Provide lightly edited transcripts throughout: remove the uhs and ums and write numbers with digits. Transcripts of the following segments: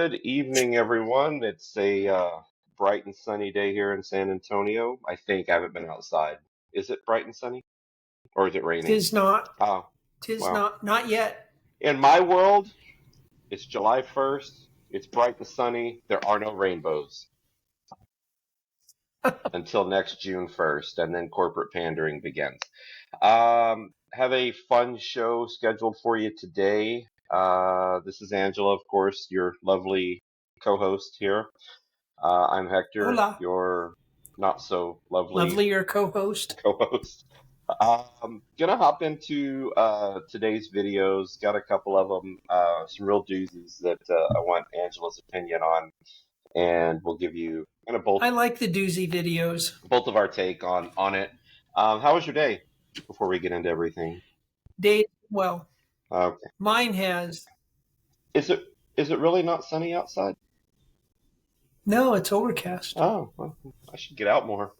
Good evening, everyone. It's a bright and sunny day here in San Antonio. I think I haven't been outside. Is it bright and sunny, or is it raining? Tis not. Oh, Tis well. not yet. In my world, it's July 1st. It's bright and sunny. There are no rainbows until next June 1st, and then corporate pandering begins. Have a fun show scheduled for you today. This is Angela, of course, your lovely co-host here. I'm Hector, Hola. your not so lovely Lovelier co-host. co-host. Gonna hop into today's videos. Got a couple of them, some real doozies that I want Angela's opinion on, and we'll give you kind of I like the doozy videos. both of our take on it. How was your day? Before we get into everything, Day well. okay. Mine has. Is it really not sunny outside? No, it's overcast. Oh, well, I should get out more.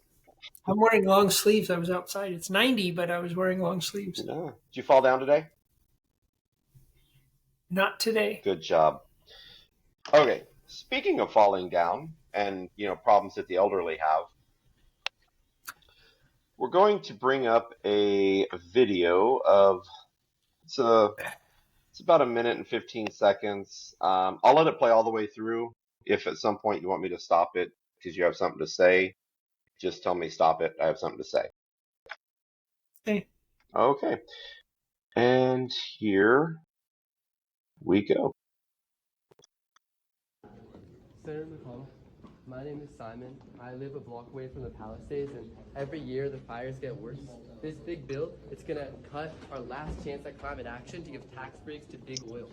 I'm wearing long sleeves. I was outside. It's 90, but I was wearing long sleeves. Yeah. Did you fall down today? Not today. Good job. Okay. Speaking of falling down and problems that the elderly have, we're going to bring up a video of it's about a minute and 15 seconds. I'll let it play all the way through. If at some point you want me to stop it because you have something to say, just tell me stop it. I have something to say. Okay. Okay. And here we go. Senator McConnell, my name is Simon. I live a block away from the Palisades, and every year the fires get worse. This big bill, it's going to cut our last chance at climate action to give tax breaks to big oil.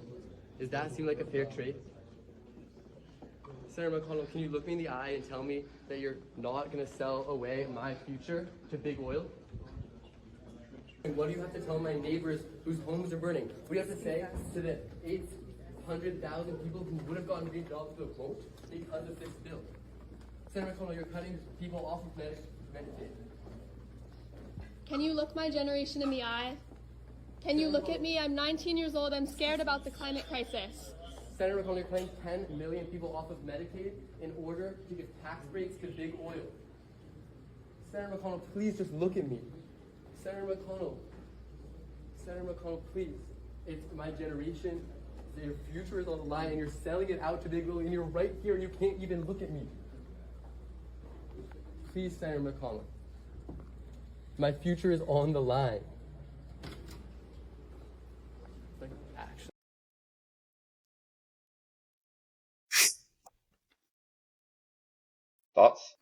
Does that seem like a fair trade? Senator McConnell, can you look me in the eye and tell me that you're not going to sell away my future to big oil? And what do you have to tell my neighbors whose homes are burning? What do you have to say to the 800,000 people who would have gotten green jobs but won't because of this bill? Senator McConnell, you're cutting people off of Medicaid. Can you look my generation in the eye? Can you look at me? I'm 19 years old. I'm scared about the climate crisis. Senator McConnell, you're cutting 10 million people off of Medicaid in order to give tax breaks to big oil. Senator McConnell, please just look at me. Senator McConnell, please. It's my generation. Your future is on the line, and you're selling it out to big oil, and you're right here, and you can't even look at me. Please, Senator McConnell. My future is on the line. Like, action. Thoughts?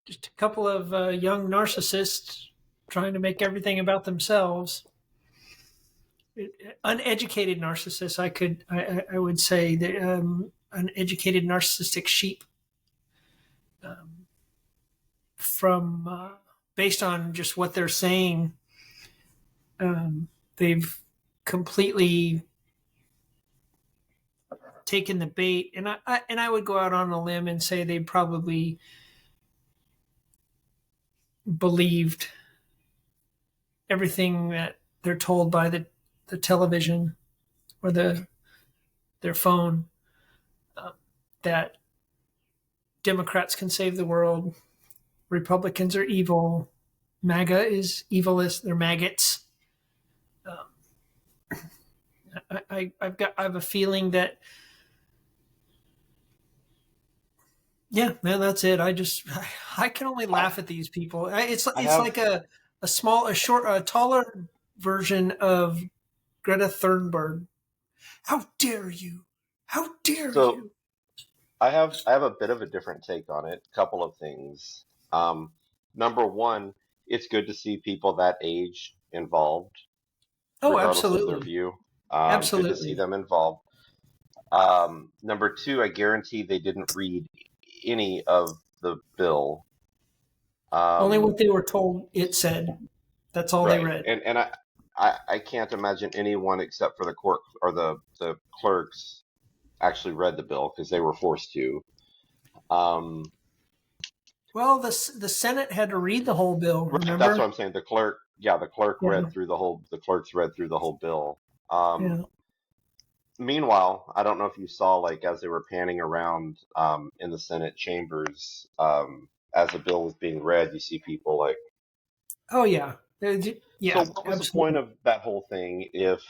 Just a couple of young narcissists trying to make everything about themselves. Uneducated narcissists, I would say, uneducated narcissistic sheep. From based on just what they're saying, they've completely taken the bait, and I would go out on a limb and say they probably believed everything that they're told by the television or their phone, that Democrats can save the world, Republicans are evil, MAGA is evilist, they're maggots. I have a feeling that, yeah, man, that's it. I can only laugh at these people. It's like a taller version of Greta Thunberg. How dare you? How dare you? I have a bit of a different take on it. A couple of things. Number one, it's good to see people that age involved. Oh, regardless absolutely. of their view. Absolutely. Good to see them involved. Number two, I guarantee they didn't read any of the bill. Only what they were told it said. That's all they read. And I can't imagine anyone except for the court or the clerks actually read the bill because they were forced to. Well, the Senate had to read the whole bill. Remember? That's what I'm saying. The clerk read through the whole. The clerks read through the whole bill. Meanwhile, I don't know if you saw, like, as they were panning around in the Senate chambers, as the bill was being read, you see people like, Oh yeah, so yeah, what was the point absolutely. of that whole thing if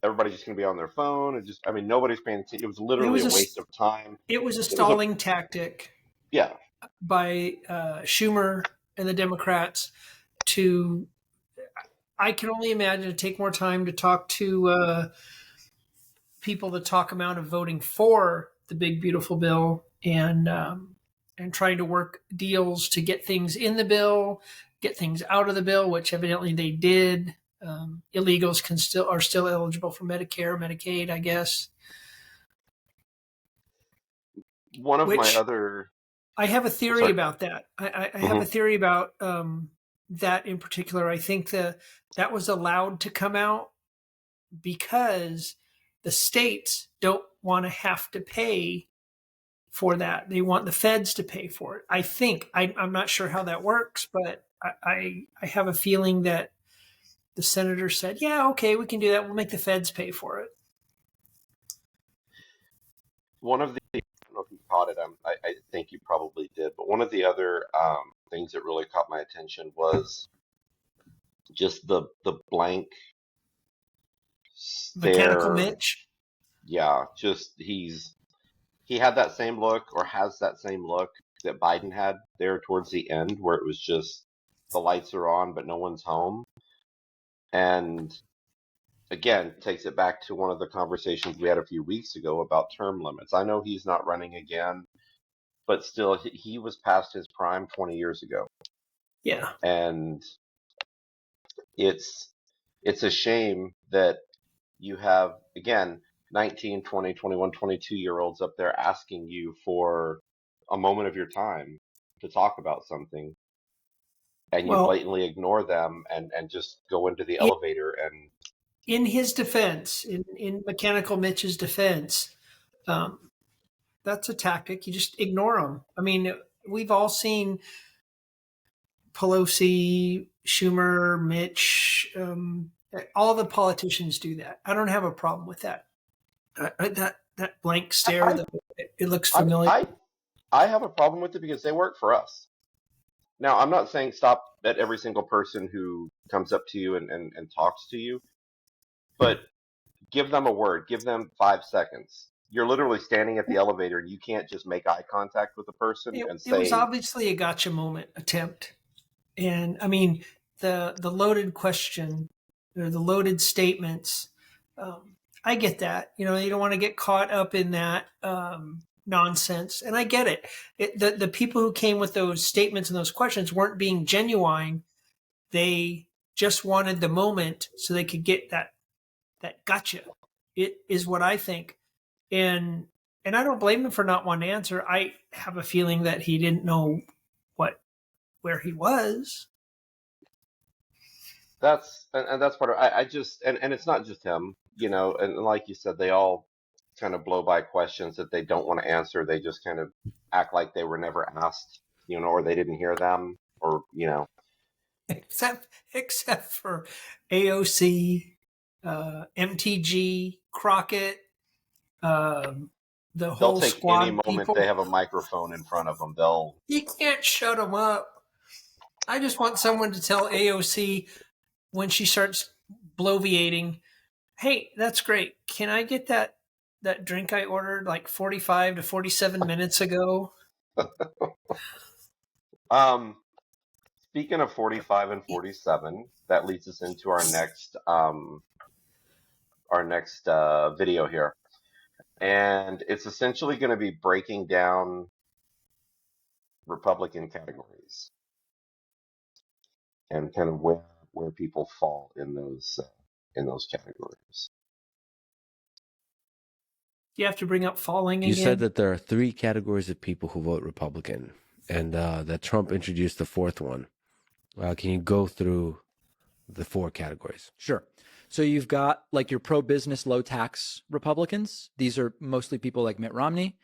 everybody's just going to be on their phone and just, I mean, nobody's paying attention. It was It literally was a waste of time. it was a It was a, stalling tactic yeah, by Schumer and the Democrats to. I can only imagine to take more time to talk to people to talk them out of voting for the big beautiful bill and trying to work deals to get things in the bill, get things out of the bill, which evidently they did. Illegals are still eligible for Medicare, Medicaid, I guess. one of my Which other, I have a theory sorry. about that. I have a Mhm. theory about that in particular. I think that was allowed to come out because the states don't want to have to pay for that. They want the feds to pay for it. I think I'm not sure how that works, but I have a feeling that the senator said, "Yeah, okay, we can do that. We'll make the feds pay for it." One of the, I don't know if you caught it, I think you probably did, but one of the other things that really caught my attention was just the blank Mechanical stare. Mitch. Yeah, just he had that same look, or has that same look that Biden had there towards the end, where it was just the lights are on, but no one's home. And again, takes it back to one of the conversations we had a few weeks ago about term limits. I know he's not running again, but still, he was past his prime 20 years ago. Yeah. And it's it's a shame that you have, again, 19, 20, 21, 22-year olds up there asking you for a moment of your time to talk about something, and you Well, blatantly ignore them and just go into the in, elevator and in his defense, in Mechanical Mitch's defense, um, that's a tactic. You just ignore them. I mean, we've all seen Pelosi, Schumer, Mitch, all the politicians do that. I don't have a problem with that. That blank stare, I it looks I familiar. I I have a problem with it because they work for us. Now, I'm not saying stop at every single person who comes up to you and talks to you, but give them a word, give them 5 seconds. You're literally standing at the elevator and you can't just make eye contact with the person and It was say, obviously a gotcha moment attempt, and I mean the loaded question or the loaded statements. I get that. You know, you don't want to get caught up in that nonsense, and I get it. The people who came with those statements and those questions weren't being genuine. They just wanted the moment so they could get that gotcha. It is what I think, and I don't blame him for not wanting to answer. I have a feeling that he didn't know what where he was. and that's part of, I just, and it's not just him, and like you said, they all kind of blow by questions that they don't want to answer. They just kind of act like they were never asked, or they didn't hear them, or. Except for AOC, MTG, Crockett, the They'll whole take any squad moment they people. have a microphone in front of them. They'll, You can't shut them up. I just want someone to tell AOC when she starts bloviating, "Hey, that's great. Can I get that drink I ordered like 45 to 47 minutes ago?" um, speaking of 45 and 47, that leads us into our next video here. And it's essentially going to be breaking down Republican categories and kind of where people fall in those categories. You have to bring up falling You again. said that there are 3 categories of people who vote Republican, and that Trump introduced the 4th one. Can you go through the 4 categories? Sure. So you've got like your pro-business, low-tax Republicans. These are mostly people like Mitt Romney.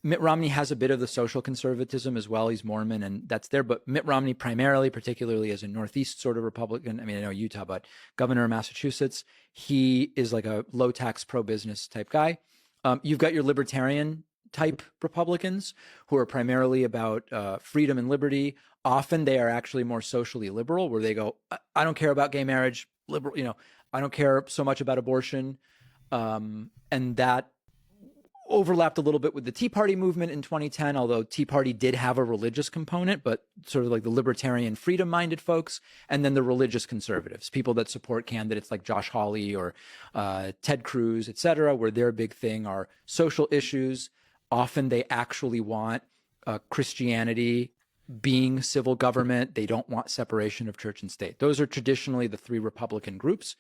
Mitt Romney has a bit of the social conservatism as well. He's Mormon, and that's there. But Mitt Romney primarily, particularly as a Northeast sort of Republican, I mean, I know Utah, but governor of Massachusetts, he is like a low tax, pro-business type guy. You've got your libertarian type Republicans who are primarily about freedom and liberty. Often they are actually more socially liberal, where they go, I don't care about gay marriage, liberal, I don't care so much about abortion. And that overlapped a little bit with the Tea Party movement in 2010, although Tea Party did have a religious component, but sort of like the libertarian freedom-minded folks, and then the religious conservatives, people that support candidates like Josh Hawley or Ted Cruz, et cetera, where their big thing are social issues. Often they actually want Christianity being civil government. They don't want separation of church and state. Those are traditionally the three Republican groups.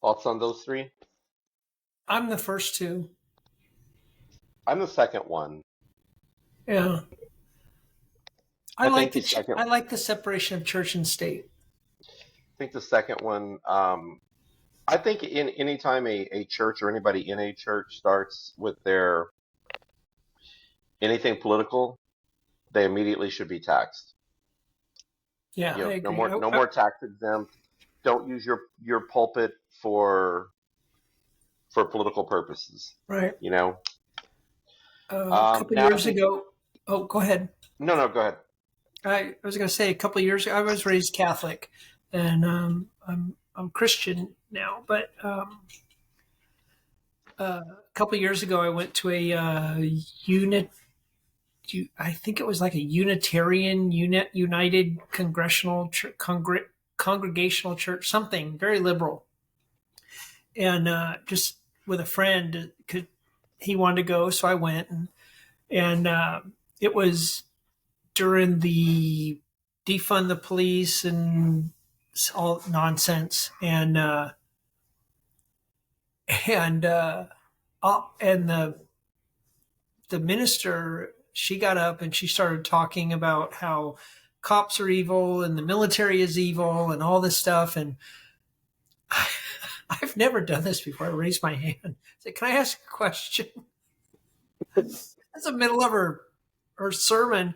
Thoughts on those three? I'm the first two. I'm the second one. Yeah. I like think the second- I like the separation of church and state. I think the second one, I think in any time a church or anybody in a church starts with their anything political, they immediately should be taxed. Yeah, I agree. No more tax exempt. Don't use your pulpit for political purposes. Right. You know. A couple years ago. Oh, go ahead. No, go ahead. I was going to say a couple of years ago, I was raised Catholic, and I'm Christian now. But a couple of years ago, I went to I think it was like a Unitarian United Congregational Congregational Church, something very liberal, and just with a friend, he wanted to go, so I went, and it was during the defund the police and all nonsense, and the minister, she got up and she started talking about how cops are evil and the military is evil and all this stuff, and I've never done this before. I raised my hand. I said, "Can I ask a question?" That's the middle of her sermon,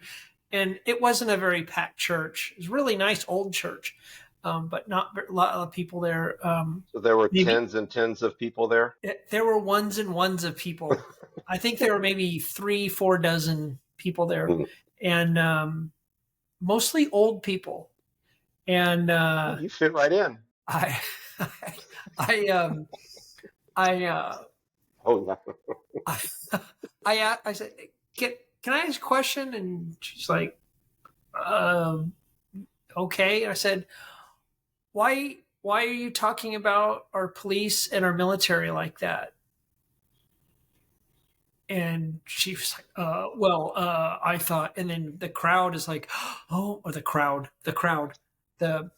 and it wasn't a very packed church. It was a really nice old church, but not a lot of people there. So there were tens and tens of people there? There were ones and ones of people. I think there were maybe 3-4 dozen people there, and mostly old people. And you fit right in. Oh no. I said, can I ask a question? And she's like, okay. I said, why are you talking about our police and our military like that? And she was like, I thought, and then the crowd is like, oh, or the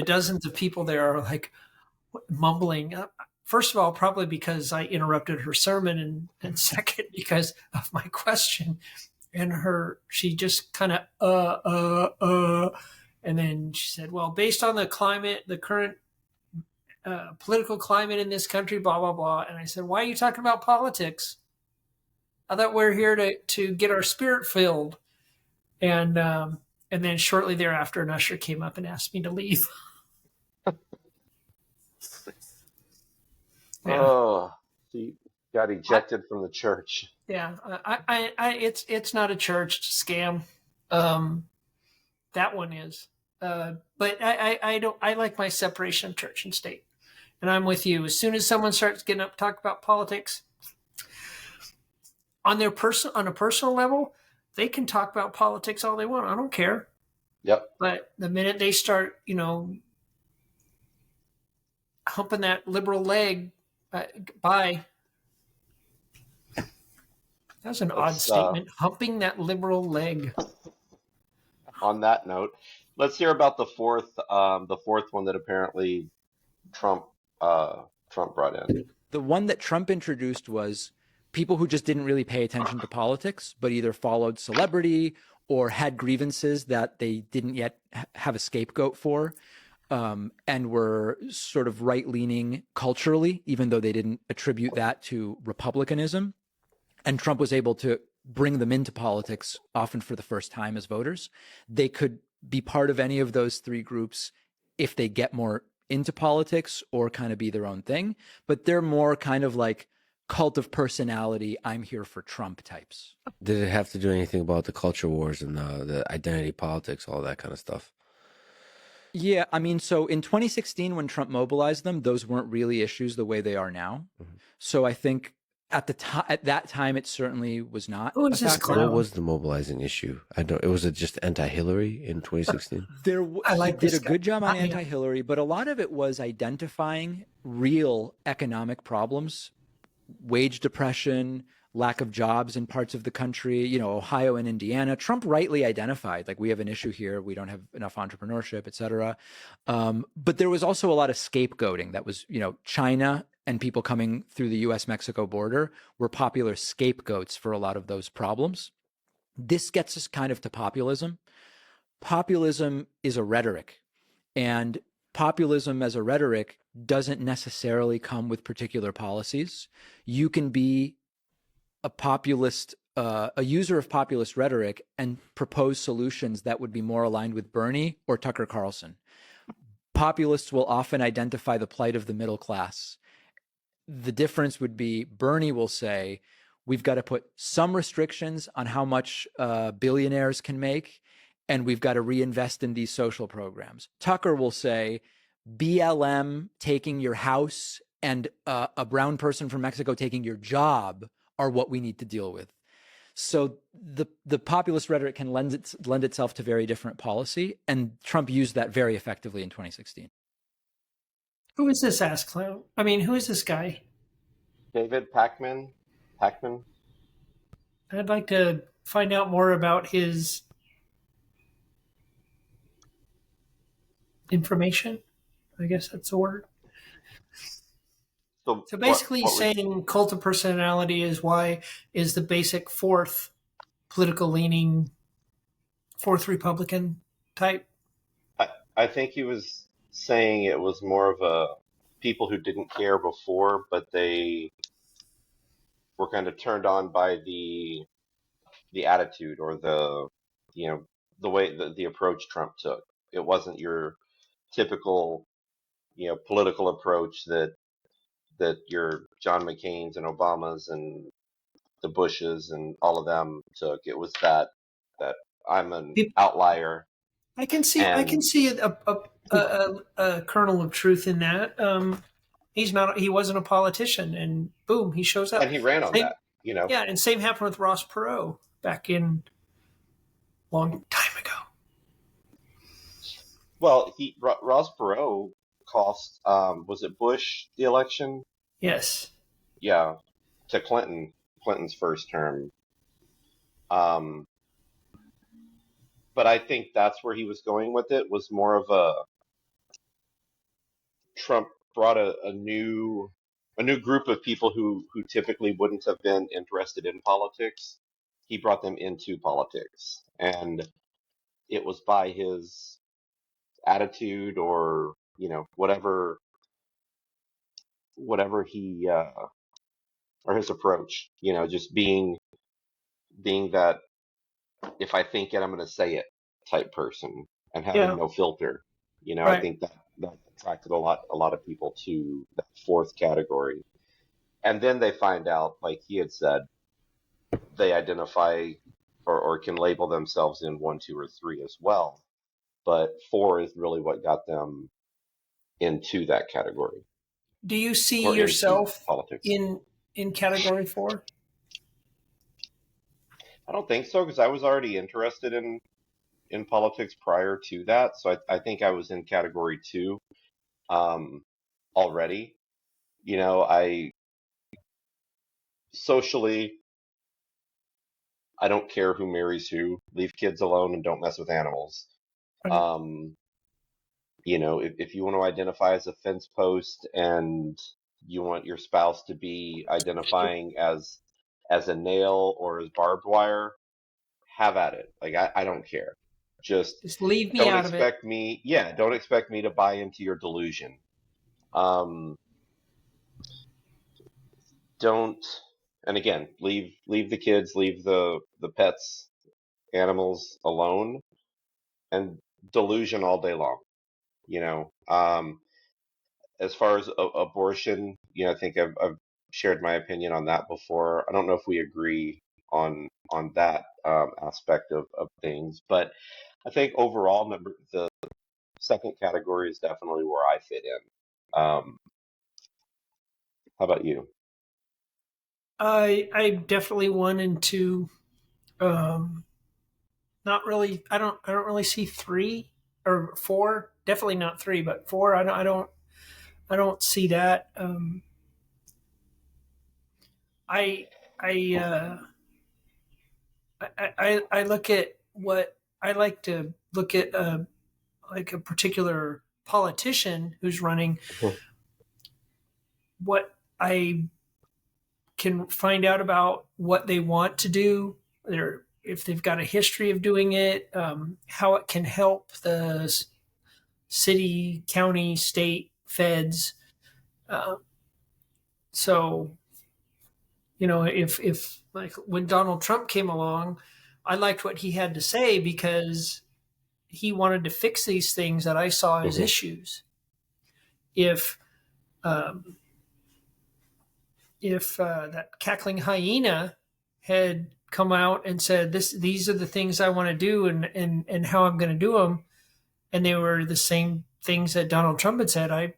dozens of people there are like mumbling. First of all, probably because I interrupted her sermon, and second, because of my question. And she just kind of, and then she said, well, based on the climate, the current political climate in this country, blah, blah, blah. And I said, why are you talking about politics? I thought we're here to get our spirit filled. And then shortly thereafter, an usher came up and asked me to leave. Yeah. Oh, so you got ejected from the church. Yeah, it's not a church, it's a scam. That one is. But I like my separation of church and state, and I'm with you. As soon as someone starts getting up to talk about politics, on a personal level, they can talk about politics all they want. I don't care. Yep. But the minute they start, humping that liberal leg, bye. That was an odd statement. Humping that liberal leg. On that note, let's hear about the fourth one that apparently Trump brought in. The one that Trump introduced was people who just didn't really pay attention to politics, but either followed celebrity or had grievances that they didn't yet have a scapegoat for, and were sort of right-leaning culturally, even though they didn't attribute that to republicanism. and Trump was able to bring them into politics, often for the first time as voters. They could be part of any of those three groups if they get more into politics or kind of be their own thing, but they're more kind of like cult of personality, I'm here for Trump types. Did it have to do anything about the culture wars and the identity politics, all that kind of stuff? Yeah, I mean, so in 2016, when Trump mobilized them, those weren't really issues the way they are now. Mm-hmm. So I think at that time, it certainly was not. Who is a this factor. clown? What was the mobilizing issue? I don't. Was it just anti-Hillary in 2016? I like he did this a good guy. job on Yeah. anti-Hillary, but a lot of it was identifying real economic problems, wage depression, lack of jobs in parts of the country, you know, Ohio and Indiana. Trump rightly identified, like, we have an issue here, we don't have enough entrepreneurship, et cetera. But there was also a lot of scapegoating that was, you know, China and people coming through the US-Mexico border were popular scapegoats for a lot of those problems. This gets us kind of to populism. Populism is a rhetoric, and populism as a rhetoric doesn't necessarily come with particular policies. You can be a populist, a user of populist rhetoric and propose solutions that would be more aligned with Bernie or Tucker Carlson. Populists will often identify the plight of the middle class. The difference would be Bernie will say, we've got to put some restrictions on how much billionaires can make, and we've got to reinvest in these social programs. Tucker will say, BLM taking your house and a brown person from Mexico taking your job are what we need to deal with. So the populist rhetoric can lend itself to very different policy, and Trump used that very effectively in 2016. Who is this ass clown? I mean, who is this guy? David Pakman. I'd like to find out more about his information. I guess that's the word. So basically what saying cult of personality is the basic fourth political leaning, fourth Republican type. I think he was saying it was more of a people who didn't care before, but they were kind of turned on by the attitude or the way the approach Trump took. It wasn't your typical political approach that your John McCain's and Obama's and the Bushes and all of them took. It was that I'm an outlier. I can see a kernel of truth in that. He wasn't a politician, and boom, he shows up. And he ran on that, Yeah, and same happened with Ross Perot back in long time ago. Well, Ross Perot cost was it Bush the election? Yes. Yeah, to Clinton's first term. But I think that's where he was going with it, was more of a Trump brought a new group of people who typically wouldn't have been interested in politics. He brought them into politics, and it was by his attitude or whatever he or his approach, just being that if I think it, I'm going to say it type person and having no filter. Right. I think that attracted a lot of people to that fourth category. And then they find out, like he had said, they identify or can label themselves in 1, 2, or 3 as well. But 4 is really what got them into that category. Do you see or yourself politics. in category 4? I don't think so, because I was already interested in politics prior to that. So I think I was in category 2 already. I socially, I don't care who marries who. Leave kids alone and don't mess with animals. Right. If you want to identify as a fence post and you want your spouse to be identifying as a nail or as barbed wire, have at it. Like, I don't care. Just leave me don't out of it. Don't expect me to buy into your delusion. Don't and again, leave the kids, leave the pets, animals alone, and delusion all day long. You know, as far as abortion, I think I've shared my opinion on that before. I don't know if we agree on that aspect of things, but I think overall, the second category is definitely where I fit in. How about you? I definitely 1 and 2. Um, Not really. I don't really see 3 or 4. Definitely not 3, but 4. I don't see that. I I I look at what I like to look at, like a particular politician who's running. Mhm. What I can find out about what they want to do, or if they've got a history of doing it, how it can help the city, county, state, feds. Uh, so, if like when Donald Trump came along, I liked what he had to say because he wanted to fix these things that I saw as Mhm. issues. If um, if that cackling hyena had come out and said these are the things I want to do, and how I'm going to do them, and they were the same things that Donald Trump had said, I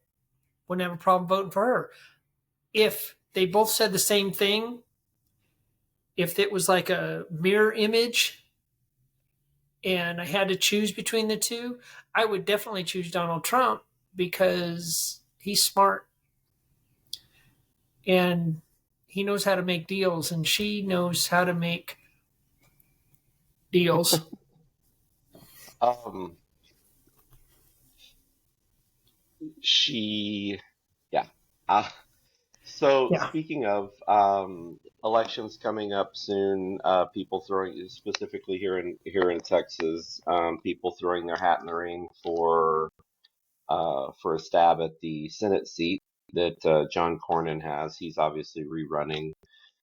wouldn't have a problem voting for her. If they both said the same thing, if it was like a mirror image and I had to choose between the two, I would definitely choose Donald Trump because he's smart and he knows how to make deals, and she knows how to make deals. Um, she, yeah. Uh, so Yeah. speaking of elections coming up soon, people throwing specifically here in Texas, people throwing their hat in the ring for a stab at the Senate seat that John Cornyn has. He's obviously rerunning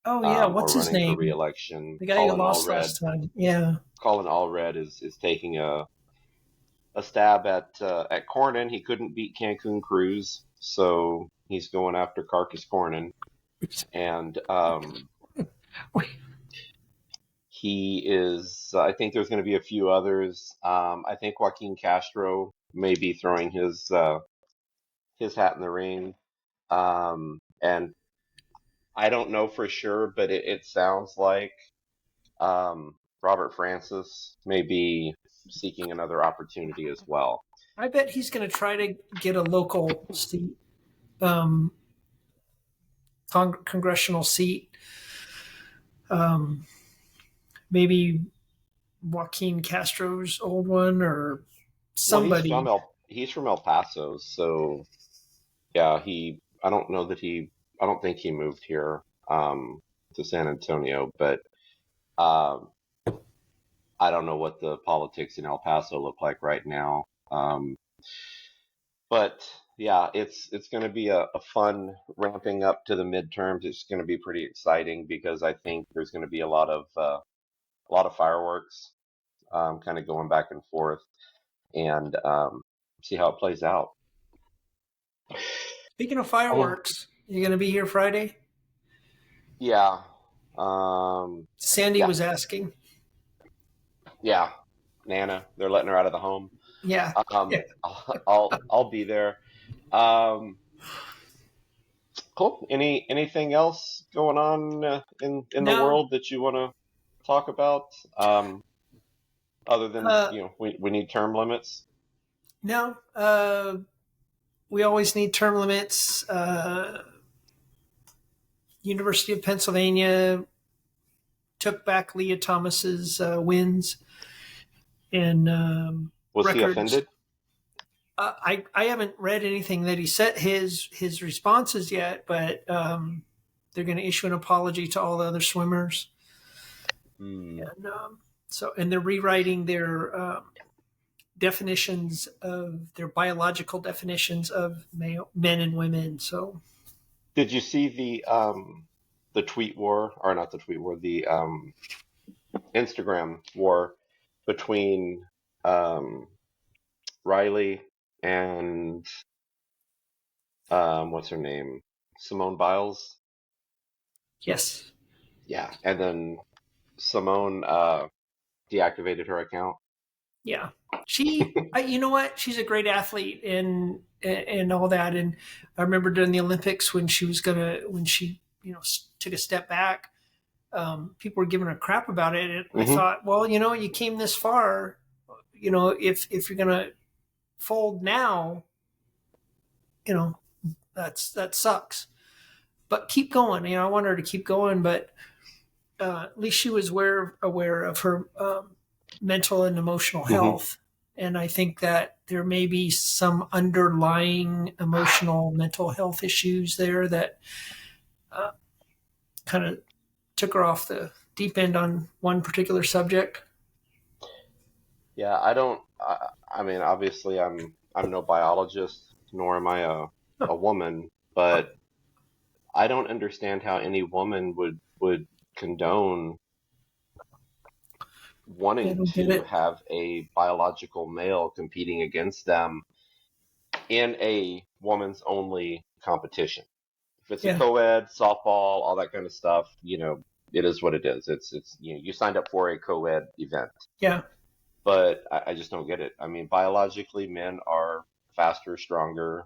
Oh yeah, or what's his running for name? reelection. The guy who lost last time. Yeah. Colin Allred is taking a stab at Cornyn. He couldn't beat Cancun Cruz, so he's going after Carcass Cornyn, and he is. I think there's going to be a few others. I think Joaquin Castro may be throwing his hat in the ring, and I don't know for sure, but it sounds like Robert Francis may be seeking another opportunity as well. I bet he's going to try to get a local seat, um, congressional seat. Um, Maybe Joaquin Castro's old one or Well, somebody. He's from El Paso, so yeah, I don't know that I don't think he moved here to San Antonio, but um I don't know what the politics in El Paso look like right now. But yeah, it's going to be a fun ramping up to the midterms. It's going to be pretty exciting because I think there's going to be a lot of fireworks, kind of going back and forth, and see how it plays out. Speaking of Oh, fireworks, you going to be here Friday? yeah, um, Sandy yeah, was asking. yeah. Nana, they're letting her out of the home. Yeah. Yeah. I'll be there. Um, cool. Anything else going on in the No. world that you want to talk about? Other than Uh, we need term limits. no. We always need term limits. University of Pennsylvania took back Leah Thomas's wins and Was he records. offended? I haven't read anything that he said his responses yet, but they're going to issue an apology to all the other swimmers, Hmm. and and they're rewriting their definitions of their biological definitions of men and women. So Did you see the tweet war, or not the tweet war, the Instagram war between Riley and what's her name? Simone Biles. Yes. Yeah. And then Simone deactivated her account. Yeah. You know what? She's a great athlete and all that. And I remember during the Olympics when she, took a step back, people were giving her crap about it. And I thought, well, you came this far, if you're going to fold now, that sucks, but keep going. I want her to keep going, but at least she was aware of her mental and emotional health. And I think that there may be some underlying emotional mental health issues there that kind of took her off the deep end on one particular subject. Yeah, I mean, obviously I'm no biologist, nor am I a woman, but I don't understand how any woman would condone wanting to have a biological male competing against them in a woman's only competition. If it's a co-ed, softball, all that kind of stuff, it is what it is. It's you signed up for a co-ed event. Yeah. But I just don't get it. I mean, biologically, men are faster, stronger.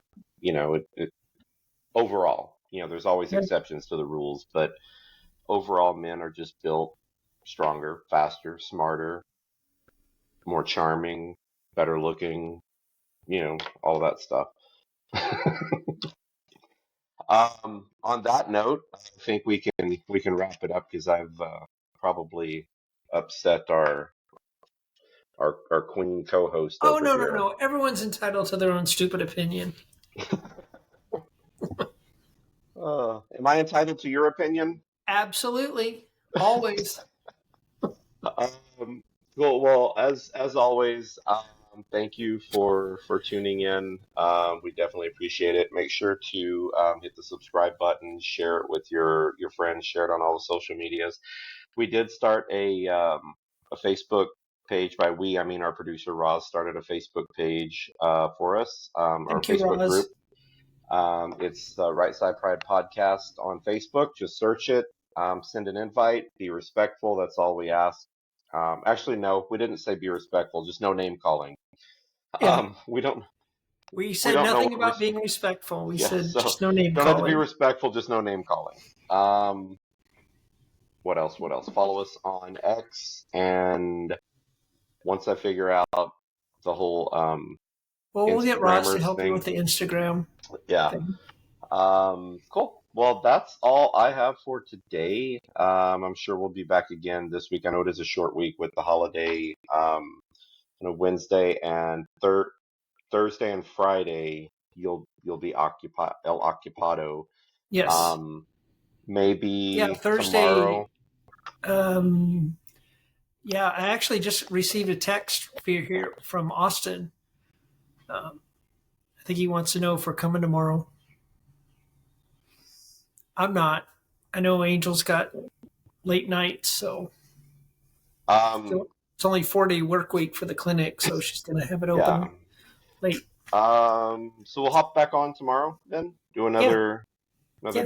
Overall, there's always exceptions to the rules, but overall, men are just built stronger, faster, smarter, more charming, better looking, all that stuff. On that note, I think we can wrap it up because I've probably upset our queen co-host. Oh, over no, here. no. Everyone's entitled to their own stupid opinion. Am I entitled to your opinion? Absolutely. Always. Well, as always, thank you for tuning in. We definitely appreciate it. Make sure to hit the subscribe button, share it with your friends, share it on all the social medias. We did start a Facebook page. By we, I mean our producer Roz started a Facebook page for us. Our Facebook group. It's the Right Side Pride Podcast on Facebook. Just search it. Send an invite. Be respectful. That's all we ask. Actually, no, we didn't say be respectful. Just no name calling. Yeah. We said nothing about being respectful. We said just no name calling. Don't have to be respectful. Just no name calling. What else? Follow us on X, and once I figure out the whole we'll get Ross to help you with the Instagram. Yeah. Thing. Cool. Well, that's all I have for today. I'm sure we'll be back again this week. I know it is a short week with the holiday. Wednesday and Thursday and Friday you'll be El Occupado. Yes. Maybe Thursday. Tomorrow. I actually just received a text here from Austin. I think he wants to know if we're coming tomorrow. I'm not. I know Angel's got late nights, so it's only 4-day work week for the clinic, so she's going to have it open late. So we'll hop back on tomorrow then, do another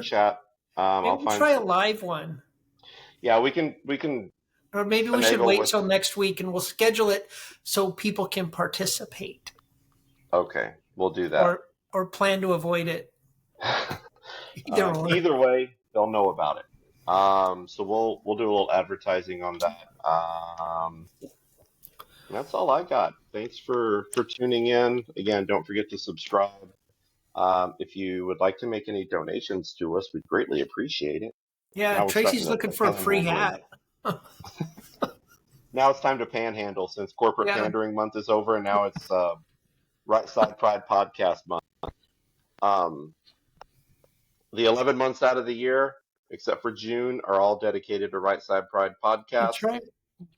chat. I'll try a live one. Yeah, we can. Or maybe we should wait till next week and we'll schedule it so people can participate. Okay, we'll do that. Or plan to avoid it. Either way, they'll know about it. So we'll do a little advertising on that. That's all I got. Thanks for tuning in. Again, don't forget to subscribe. If you would like to make any donations to us, we'd greatly appreciate it. Yeah, Tracy's looking for a free hat. Now it's time to panhandle since corporate pandering month is over, and now it's Right Side Pride Podcast month. The 11 months out of the year, except for June, are all dedicated to Right Side Pride Podcast. That's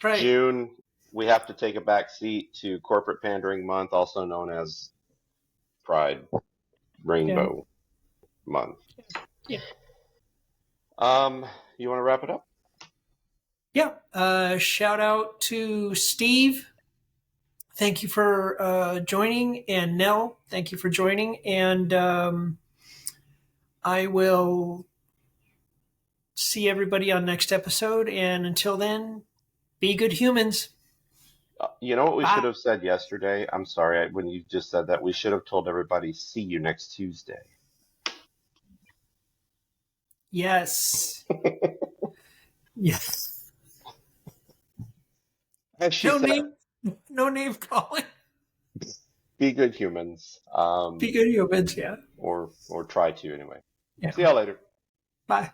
right. June, we have to take a back seat to corporate pandering month, also known as Pride Rainbow Month. Yeah. You want to wrap it up? Yeah. Shout out to Steve. Thank you for joining, and Nell, thank you for joining. And I will see everybody on next episode. And until then, be good humans. You know what we Bye. should have said yesterday? I'm sorry, when you just said that, we should have told everybody, see you next Tuesday. Yes. Yes. As she No said, name calling. be good humans. Be good humans, yeah. Or try to anyway. Yeah. See y'all later. Bye.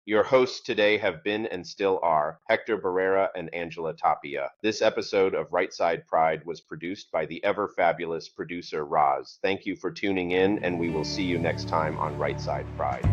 Your hosts today have been and still are Hector Barrera and Angela Tapia. This episode of Right Side Pride was produced by the ever fabulous producer Roz. Thank you for tuning in, and we will see you next time on Right Side Pride.